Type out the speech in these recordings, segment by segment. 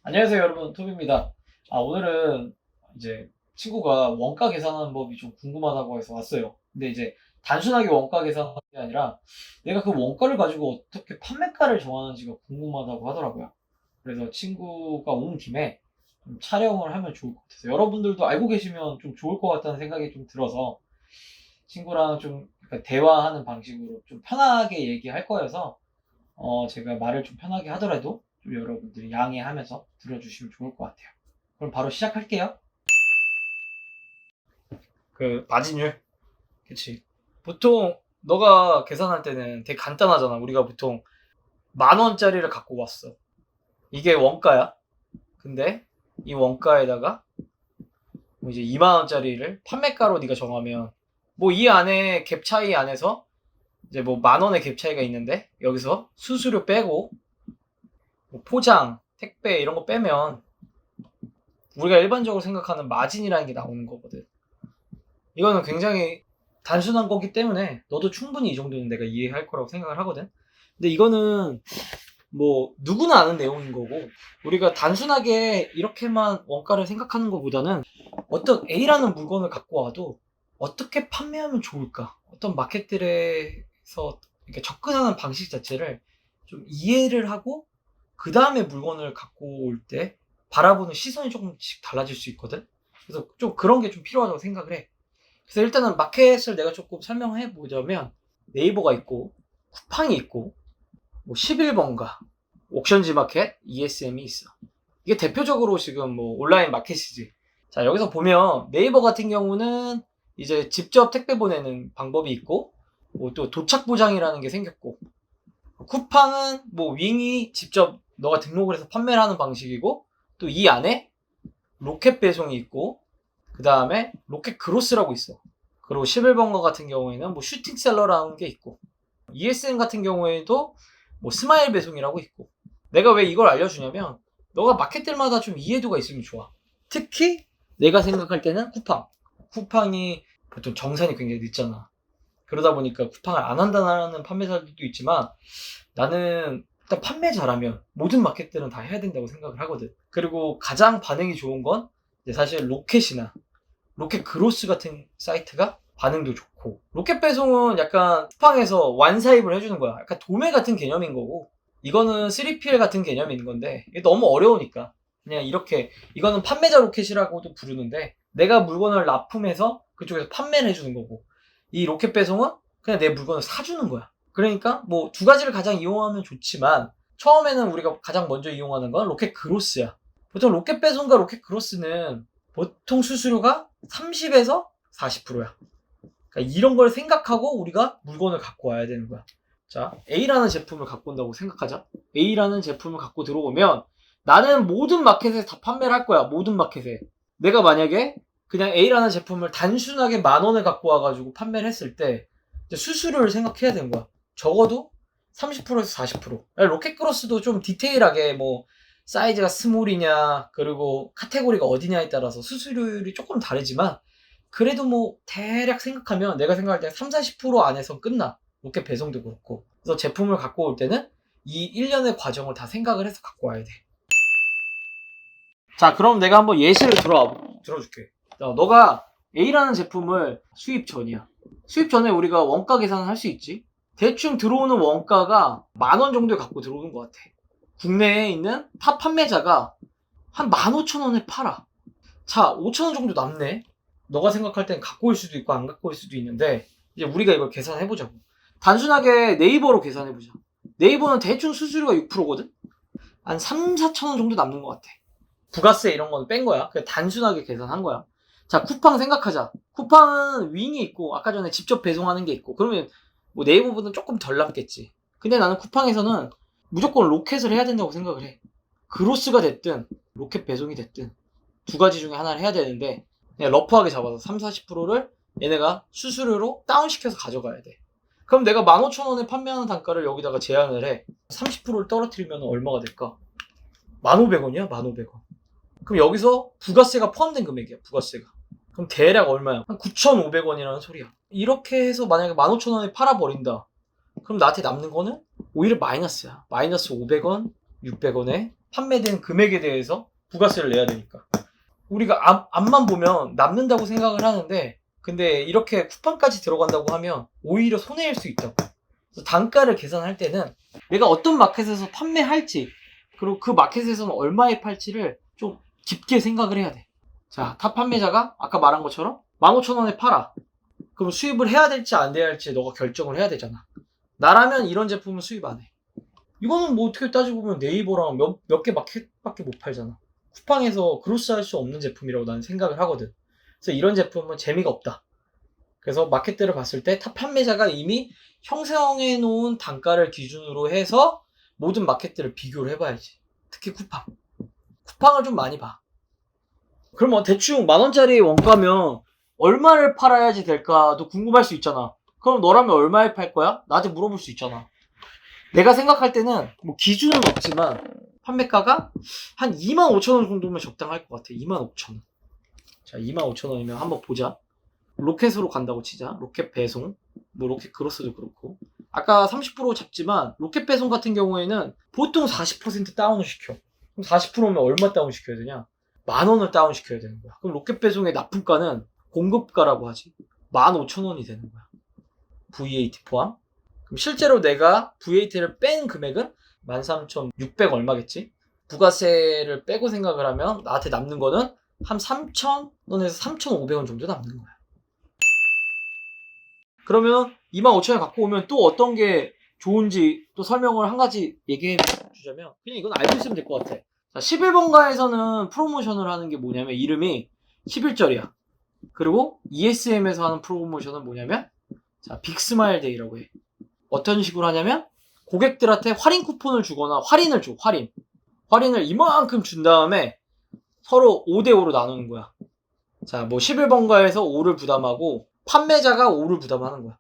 안녕하세요, 여러분. 토비입니다. 오늘은 이제 친구가 원가 계산하는 법이 좀 궁금하다고 해서 왔어요. 근데 이제 단순하게 원가 계산하는 게 아니라 내가 그 원가를 가지고 어떻게 판매가를 정하는지가 궁금하다고 하더라고요. 그래서 친구가 온 김에 좀 촬영을 하면 좋을 것 같아서 여러분들도 알고 계시면 좀 좋을 것 같다는 생각이 좀 들어서 친구랑 좀 약간 대화하는 방식으로 좀 편하게 얘기할 거여서 제가 말을 좀 편하게 하더라도 좀 여러분들이 양해하면서 들어주시면 좋을 것 같아요. 그럼 바로 시작할게요. 그 마진율, 그치? 보통 너가 계산할 때는 되게 간단하잖아. 우리가 보통 10,000원짜리를 갖고 왔어. 이게 원가야. 근데 이 원가에다가 뭐 이제 20,000원짜리를 판매가로 네가 정하면 뭐 이 안에 갭 차이 안에서 이제 뭐 10,000원의 갭 차이가 있는데 여기서 수수료 빼고 뭐 포장, 택배 이런 거 빼면 우리가 일반적으로 생각하는 마진이라는 게 나오는 거거든. 이거는 굉장히 단순한 거기 때문에 너도 충분히 이 정도는 내가 이해할 거라고 생각을 하거든. 근데 이거는 뭐 누구나 아는 내용인 거고 우리가 단순하게 이렇게만 원가를 생각하는 것보다는 어떤 A라는 물건을 갖고 와도 어떻게 판매하면 좋을까? 어떤 마켓들에서 이렇게 접근하는 방식 자체를 좀 이해를 하고 그 다음에 물건을 갖고 올 때 바라보는 시선이 조금씩 달라질 수 있거든. 그래서 좀 그런 게 좀 필요하다고 생각을 해. 그래서 일단은 마켓을 내가 조금 설명해 보자면 네이버가 있고 쿠팡이 있고 뭐 11번가, 옥션지 마켓, ESM이 있어. 이게 대표적으로 지금 뭐 온라인 마켓이지. 자, 여기서 보면 네이버 같은 경우는 이제 직접 택배 보내는 방법이 있고 뭐 또 도착 보장이라는 게 생겼고 쿠팡은 뭐 윙이 직접 너가 등록을 해서 판매를 하는 방식이고 또 이 안에 로켓 배송이 있고 그 다음에 로켓 그로스라고 있어. 그리고 11번가 같은 경우에는 뭐 슈팅셀러라는 게 있고 ESN 같은 경우에도 뭐 스마일 배송이라고 있고 내가 왜 이걸 알려주냐면 너가 마켓들마다 좀 이해도가 있으면 좋아. 특히 내가 생각할 때는 쿠팡이 보통 정산이 굉장히 늦잖아. 그러다 보니까 쿠팡을 안 한다는 판매사들도 있지만 나는 일단 판매 잘하면 모든 마켓들은 다 해야 된다고 생각을 하거든. 그리고 가장 반응이 좋은 건 사실 로켓이나 로켓 그로스 같은 사이트가 반응도 좋고 로켓 배송은 약간 쿠팡에서 완사입을 해주는 거야. 약간 도매 같은 개념인 거고 이거는 3PL 같은 개념인 건데 이게 너무 어려우니까 그냥 이렇게 이거는 판매자 로켓이라고도 부르는데 내가 물건을 납품해서 그쪽에서 판매를 해주는 거고 이 로켓 배송은 그냥 내 물건을 사주는 거야. 그러니까 뭐 두 가지를 가장 이용하면 좋지만 처음에는 우리가 가장 먼저 이용하는 건 로켓 그로스야. 보통 로켓 배송과 로켓 그로스는 보통 수수료가 30에서 40%야. 그러니까 이런 걸 생각하고 우리가 물건을 갖고 와야 되는 거야. 자, A라는 제품을 갖고 온다고 생각하자. A라는 제품을 갖고 들어오면 나는 모든 마켓에 다 판매를 할 거야. 모든 마켓에. 내가 만약에 그냥 A라는 제품을 단순하게 10,000원에 갖고 와가지고 판매를 했을 때 수수료를 생각해야 되는 거야. 적어도 30%에서 40%. 로켓크로스도 좀 디테일하게 뭐 사이즈가 스몰이냐 그리고 카테고리가 어디냐에 따라서 수수료율이 조금 다르지만 그래도 뭐 대략 생각하면 내가 생각할 때 30-40% 안에서 끝나. 로켓 배송도 그렇고. 그래서 제품을 갖고 올 때는 이 1년의 과정을 다 생각을 해서 갖고 와야 돼. 자, 그럼 내가 한번 예시를 들어줄게. 너가 A라는 제품을 수입 전이야. 수입 전에 우리가 원가 계산을 할 수 있지. 대충 들어오는 원가가 10,000원 정도에 갖고 들어오는 것 같아. 국내에 있는 탑 판매자가 한 15,000원에 팔아. 자, 5,000원 정도 남네. 너가 생각할 땐 갖고 올 수도 있고 안 갖고 올 수도 있는데 이제 우리가 이걸 계산해보자고. 단순하게 네이버로 계산해보자. 네이버는 대충 수수료가 6%거든? 한 3-4,000원 정도 남는 것 같아. 부가세 이런 거는 뺀 거야. 그냥 단순하게 계산한 거야. 자, 쿠팡 생각하자. 쿠팡은 윙이 있고 아까 전에 직접 배송하는 게 있고 그러면 뭐 네이버보다는 조금 덜 남겠지. 근데 나는 쿠팡에서는 무조건 로켓을 해야 된다고 생각을 해. 그로스가 됐든 로켓 배송이 됐든 두 가지 중에 하나를 해야 되는데 그냥 러프하게 잡아서 30-40%를 얘네가 수수료로 다운시켜서 가져가야 돼. 그럼 내가 15,000원에 판매하는 단가를 여기다가 제한을 해. 30%를 떨어뜨리면 얼마가 될까? 1,500원이야? 1,500원. 그럼 여기서 부가세가 포함된 금액이야, 부가세가. 그럼 대략 얼마야? 한 9,500원이라는 소리야. 이렇게 해서 만약에 15,000원에 팔아버린다. 그럼 나한테 남는 거는 오히려 마이너스야. 마이너스 500원, 600원에 판매된 금액에 대해서 부가세를 내야 되니까. 우리가 앞만 보면 남는다고 생각을 하는데 근데 이렇게 쿠팡까지 들어간다고 하면 오히려 손해일 수 있다고. 그래서 단가를 계산할 때는 내가 어떤 마켓에서 판매할지 그리고 그 마켓에서는 얼마에 팔지를 좀 깊게 생각을 해야 돼. 자, 탑 판매자가 아까 말한 것처럼 15,000원에 팔아. 그럼 수입을 해야 될지 안 해야 할지 너가 결정을 해야 되잖아. 나라면 이런 제품은 수입 안 해. 이거는 뭐 어떻게 따지고 보면 네이버랑 몇 개 마켓밖에 못 팔잖아. 쿠팡에서 크로스할 수 없는 제품이라고 나는 생각을 하거든. 그래서 이런 제품은 재미가 없다. 그래서 마켓들을 봤을 때 탑 판매자가 이미 형성해 놓은 단가를 기준으로 해서 모든 마켓들을 비교를 해봐야지. 특히 쿠팡. 쿠팡을 좀 많이 봐. 그럼 뭐 대충 10,000원짜리 원가면 얼마를 팔아야지 될까도 궁금할 수 있잖아. 그럼 너라면 얼마에 팔 거야? 나한테 물어볼 수 있잖아. 내가 생각할 때는 뭐 기준은 없지만 판매가가 한 25,000원 정도면 적당할 것 같아. 25,000원. 자, 25,000원이면 한번 보자. 로켓으로 간다고 치자. 로켓 배송. 뭐 로켓 크로스도 그렇고. 아까 30% 잡지만 로켓 배송 같은 경우에는 보통 40% 다운을 시켜. 그럼 40%면 얼마 다운 시켜야 되냐? 10,000원을 다운 시켜야 되는 거야. 그럼 로켓 배송의 납품가는 공급가라고 하지. 15,000원이 되는 거야. VAT 포함. 그럼 실제로 내가 VAT를 뺀 금액은 13,600 얼마겠지? 부가세를 빼고 생각을 하면 나한테 남는 거는 한 3,000원에서 3,500원 정도 남는 거야. 그러면 25,000원 갖고 오면 또 어떤 게 좋은지 또 설명을 한 가지 얘기해 주자면 그냥 이건 알고 있으면 될 것 같아. 자, 11번가에서는 프로모션을 하는 게 뭐냐면 이름이 11절이야. 그리고 ESM에서 하는 프로모션은 뭐냐면 자, 빅스마일 데이라고 해. 어떤 식으로 하냐면 고객들한테 할인 쿠폰을 주거나 할인을 줘. 할인을 이만큼 준 다음에 서로 5대5로 나누는 거야. 자, 뭐 11번가에서 5를 부담하고 판매자가 5를 부담하는 거야.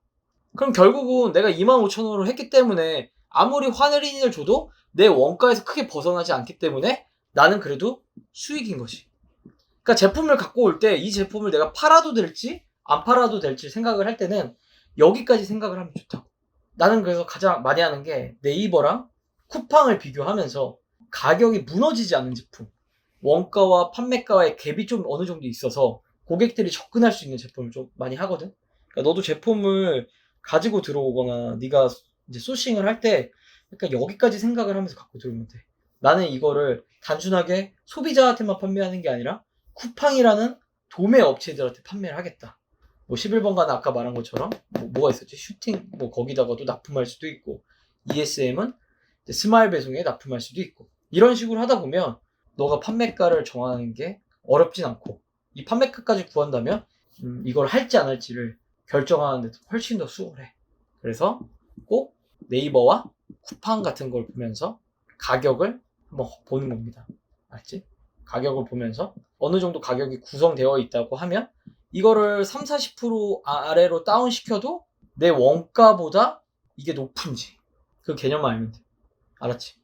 그럼 결국은 내가 25,000원을 했기 때문에 아무리 할인을 줘도 내 원가에서 크게 벗어나지 않기 때문에 나는 그래도 수익인 거지. 그러니까 제품을 갖고 올 때 이 제품을 내가 팔아도 될지 안 팔아도 될지 생각을 할 때는 여기까지 생각을 하면 좋다고. 나는 그래서 가장 많이 하는 게 네이버랑 쿠팡을 비교하면서 가격이 무너지지 않는 제품, 원가와 판매가의 갭이 좀 어느 정도 있어서 고객들이 접근할 수 있는 제품을 좀 많이 하거든. 그러니까 너도 제품을 가지고 들어오거나 네가 이제 소싱을 할 때 그러니까 여기까지 생각을 하면서 갖고 들어오면 돼. 나는 이거를 단순하게 소비자한테만 판매하는 게 아니라 쿠팡이라는 도매 업체들한테 판매를 하겠다. 뭐 11번가는 아까 말한 것처럼 뭐가 있었지? 슈팅 뭐 거기다가도 납품할 수도 있고 ESM은 스마일 배송에 납품할 수도 있고 이런 식으로 하다 보면 너가 판매가를 정하는 게 어렵진 않고 이 판매가까지 구한다면 이걸 할지 안 할지를 결정하는 데 훨씬 더 수월해. 그래서 꼭 네이버와 쿠팡 같은 걸 보면서 가격을 한번 보는 겁니다. 알지? 가격을 보면서 어느 정도 가격이 구성되어 있다고 하면 이거를 3, 40% 아래로 다운시켜도 내 원가보다 이게 높은지 그 개념만 알면 돼. 알았지?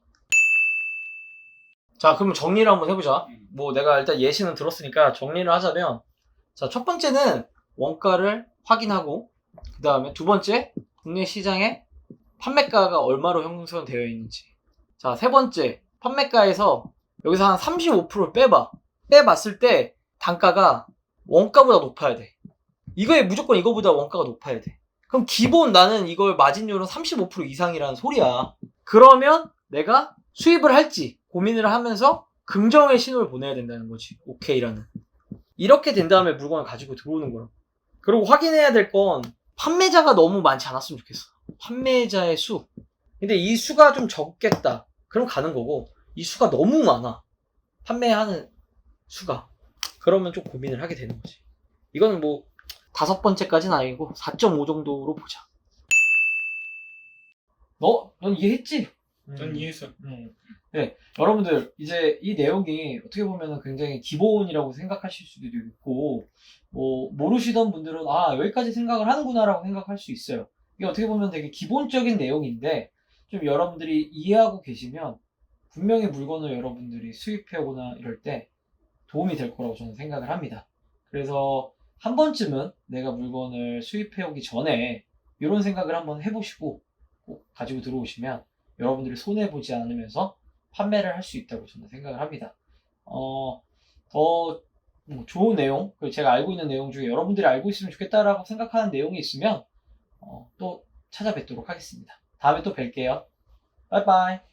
자, 그럼 정리를 한번 해보자. 뭐 내가 일단 예시는 들었으니까 정리를 하자면 자, 첫 번째는 원가를 확인하고 그 다음에 두 번째 국내 시장에 판매가가 얼마로 형성되어 있는지. 자, 세 번째 판매가에서 여기서 한 35%를 빼봤을 때 단가가 원가보다 높아야 돼. 이거에 무조건 이거보다 원가가 높아야 돼. 그럼 기본 나는 이걸 마진율은 35% 이상이라는 소리야. 그러면 내가 수입을 할지 고민을 하면서 긍정의 신호를 보내야 된다는 거지. 오케이라는. 이렇게 된 다음에 물건을 가지고 들어오는 거야. 그리고 확인해야 될 건 판매자가 너무 많지 않았으면 좋겠어. 판매자의 수. 근데 이 수가 좀 적겠다. 그럼 가는 거고 이 수가 너무 많아. 판매하는 수가. 그러면 좀 고민을 하게 되는 거지. 이거는 뭐 5번째까지는 아니고 4.5 정도로 보자. 넌 이해했지? 난 이해했어. 네, 여러분들 이제 이 내용이 어떻게 보면 굉장히 기본이라고 생각하실 수도 있고 뭐 모르시던 분들은 아 여기까지 생각을 하는구나라고 생각할 수 있어요. 이게 어떻게 보면 되게 기본적인 내용인데 좀 여러분들이 이해하고 계시면 분명히 물건을 여러분들이 수입해오거나 이럴 때 도움이 될 거라고 저는 생각을 합니다. 그래서 한 번쯤은 내가 물건을 수입해오기 전에 이런 생각을 한번 해보시고 꼭 가지고 들어오시면 여러분들이 손해보지 않으면서 판매를 할 수 있다고 저는 생각을 합니다. 더 좋은 내용, 그리고 제가 알고 있는 내용 중에 여러분들이 알고 있으면 좋겠다라고 생각하는 내용이 있으면 또 찾아뵙도록 하겠습니다. 다음에 또 뵐게요. 바이바이.